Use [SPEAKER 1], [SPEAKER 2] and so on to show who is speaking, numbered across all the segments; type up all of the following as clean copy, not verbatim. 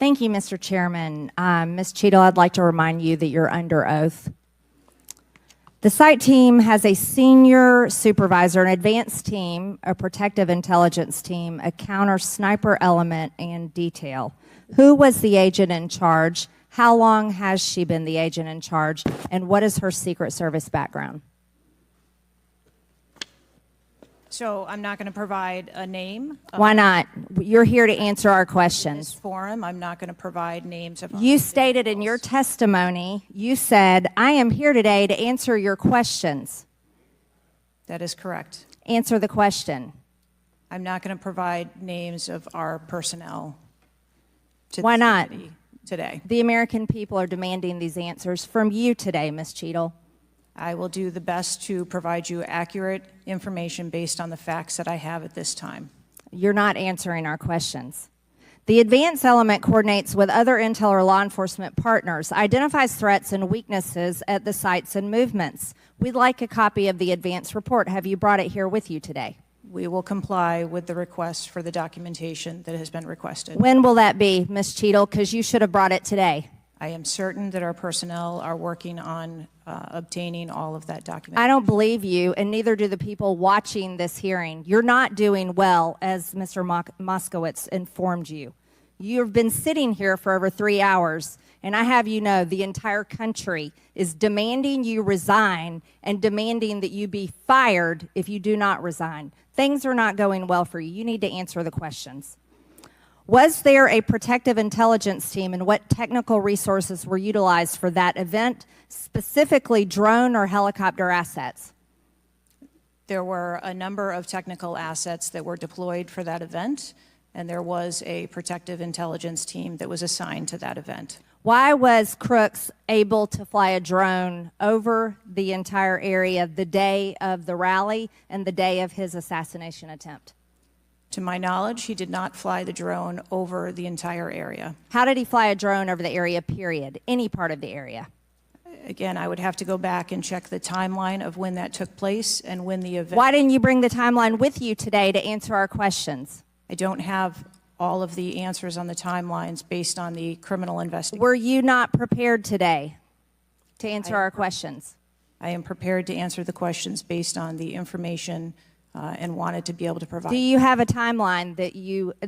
[SPEAKER 1] Thank you, Mr. Chairman. Ms. Cheatle, I'd like to remind you that you're under oath. The site team has a senior supervisor, an advanced team, a protective intelligence team, a counter sniper element, and detail. Who was the agent in charge? How long has she been the agent in charge? And what is her Secret Service background?
[SPEAKER 2] So I'm not going to provide a name.
[SPEAKER 1] Why not? You're here to answer our questions.
[SPEAKER 2] In this forum, I'm not going to provide names of.
[SPEAKER 1] You stated in your testimony, you said, I am here today to answer your questions.
[SPEAKER 2] That is correct.
[SPEAKER 1] Answer the question.
[SPEAKER 2] I'm not going to provide names of our personnel.
[SPEAKER 1] Why not?
[SPEAKER 2] Today.
[SPEAKER 1] The American people are demanding these answers from you today, Ms. Cheatle.
[SPEAKER 2] I will do the best to provide you accurate information based on the facts that I have at this time.
[SPEAKER 1] You're not answering our questions. The advance element coordinates with other intel or law enforcement partners, identifies threats and weaknesses at the sites and movements. We'd like a copy of the advance report. Have you brought it here with you today?
[SPEAKER 2] We will comply with the request for the documentation that has been requested.
[SPEAKER 1] When will that be, Ms. Cheatle? Because you should have brought it today.
[SPEAKER 2] I am certain that our personnel are working on obtaining all of that documentation.
[SPEAKER 1] I don't believe you, and neither do the people watching this hearing. You're not doing well, as Mr. Moskowitz informed you. You've been sitting here for over 3 hours, and I have you know the entire country is demanding you resign and demanding that you be fired if you do not resign. Things are not going well for you. You need to answer the questions. Was there a protective intelligence team, and what technical resources were utilized for that event, specifically drone or helicopter assets?
[SPEAKER 2] There were a number of technical assets that were deployed for that event, and there was a protective intelligence team that was assigned to that event.
[SPEAKER 1] Why was Crooks able to fly a drone over the entire area the day of the rally and the day of his assassination attempt?
[SPEAKER 2] To my knowledge, he did not fly the drone over the entire area.
[SPEAKER 1] How did he fly a drone over the area, period? Any part of the area?
[SPEAKER 2] Again, I would have to go back and check the timeline of when that took place and when the event.
[SPEAKER 1] Why didn't you bring the timeline with you today to answer our questions?
[SPEAKER 2] I don't have all of the answers on the timelines based on the criminal investigation.
[SPEAKER 1] Were you not prepared today to answer our questions?
[SPEAKER 2] I am prepared to answer the questions based on the information and wanted to be able to provide.
[SPEAKER 1] Do you have a timeline that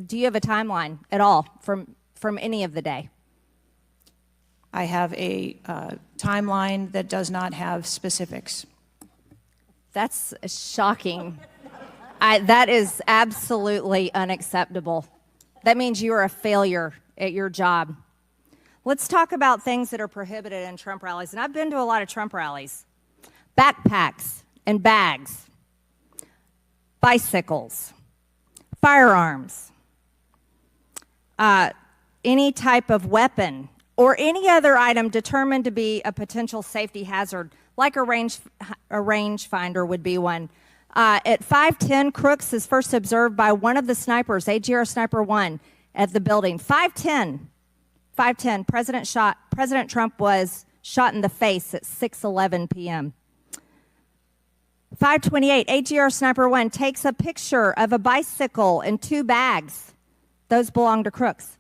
[SPEAKER 1] do you have a timeline at all from any of the day?
[SPEAKER 2] I have a timeline that does not have specifics.
[SPEAKER 1] That's shocking. That is absolutely unacceptable. That means you are a failure at your job. Let's talk about things that are prohibited in Trump rallies. And I've been to a lot of Trump rallies. Backpacks and bags. Bicycles, firearms, any type of weapon, or any other item determined to be a potential safety hazard, like a rangefinder would be one. At 5:10, Crooks is first observed by one of the snipers, AGR Sniper 1, at the building. 5:10, President Trump was shot in the face at 6:11 p.m. 5:28, AGR Sniper 1 takes a picture of a bicycle and 2 bags. Those belong to Crooks.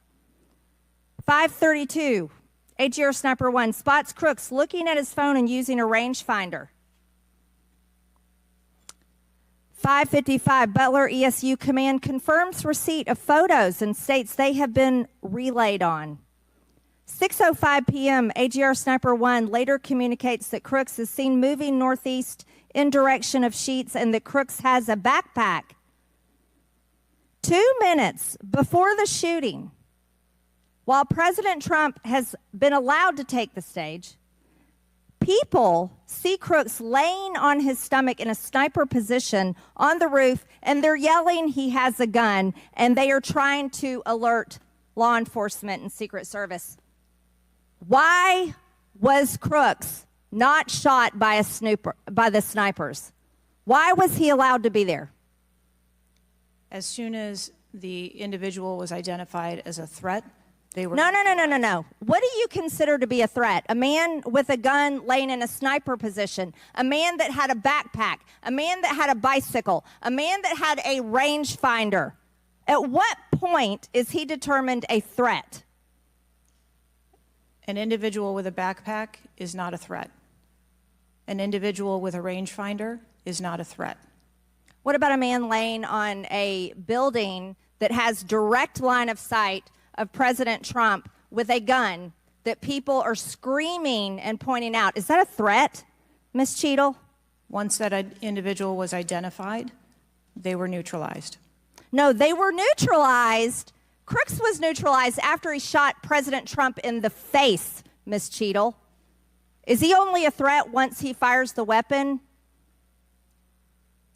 [SPEAKER 1] 5:32, AGR Sniper 1 spots Crooks looking at his phone and using a rangefinder. 5:55, Butler ESU Command confirms receipt of photos and states they have been relayed on. 6:05 p.m., AGR Sniper 1 later communicates that Crooks is seen moving northeast in direction of Sheets and that Crooks has a backpack. 2 minutes before the shooting, while President Trump has been allowed to take the stage, people see Crooks laying on his stomach in a sniper position on the roof, and they're yelling he has a gun, and they are trying to alert law enforcement and Secret Service. Why was Crooks not shot by the snipers? Why was he allowed to be there?
[SPEAKER 2] As soon as the individual was identified as a threat, they were...
[SPEAKER 1] No. What do you consider to be a threat? A man with a gun laying in a sniper position, a man that had a backpack, a man that had a bicycle, a man that had a rangefinder. At what point is he determined a threat?
[SPEAKER 2] An individual with a backpack is not a threat. An individual with a rangefinder is not a threat.
[SPEAKER 1] What about a man laying on a building that has direct line of sight of President Trump with a gun that people are screaming and pointing out? Is that a threat, Ms. Cheatle?
[SPEAKER 2] Once that individual was identified, they were neutralized.
[SPEAKER 1] No, they were neutralized. Crooks was neutralized after he shot President Trump in the face, Ms. Cheatle. Is he only a threat once he fires the weapon?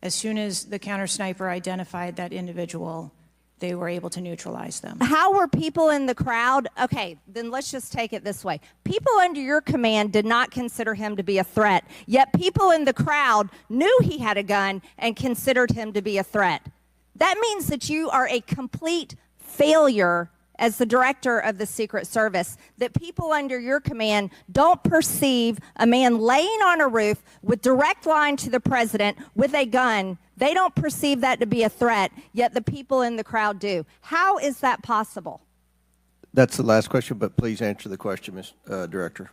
[SPEAKER 2] As soon as the counter sniper identified that individual, they were able to neutralize them.
[SPEAKER 1] How were people in the crowd? Okay, then let's just take it this way. People under your command did not consider him to be a threat, yet people in the crowd knew he had a gun and considered him to be a threat. That means that you are a complete failure as the director of the Secret Service, that people under your command don't perceive a man laying on a roof with direct line to the president with a gun. They don't perceive that to be a threat, yet the people in the crowd do. How is that possible?
[SPEAKER 3] That's the last question, but please answer the question, Ms. Director.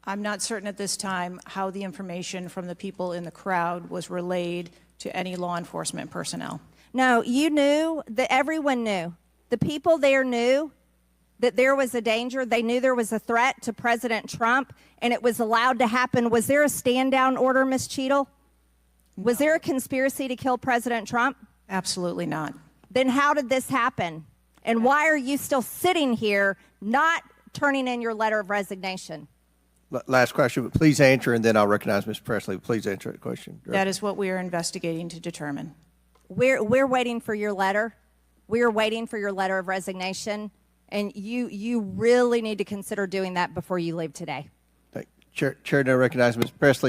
[SPEAKER 2] I'm not certain at this time how the information from the people in the crowd was relayed to any law enforcement personnel.
[SPEAKER 1] No, you knew, that everyone knew. The people there knew that there was a danger. They knew there was a threat to President Trump, and it was allowed to happen. Was there a stand-down order, Ms. Cheatle? Was there a conspiracy to kill President Trump?
[SPEAKER 2] Absolutely not.
[SPEAKER 1] Then how did this happen? And why are you still sitting here not turning in your letter of resignation?
[SPEAKER 3] Last question, but please answer, and then I'll recognize Ms. Presley. Please answer that question. Director.
[SPEAKER 2] That is what we are investigating to determine.
[SPEAKER 1] We're waiting for your letter. We are waiting for your letter of resignation, and you really need to consider doing that before you leave today.
[SPEAKER 3] Chair now recognizes Ms. Presley.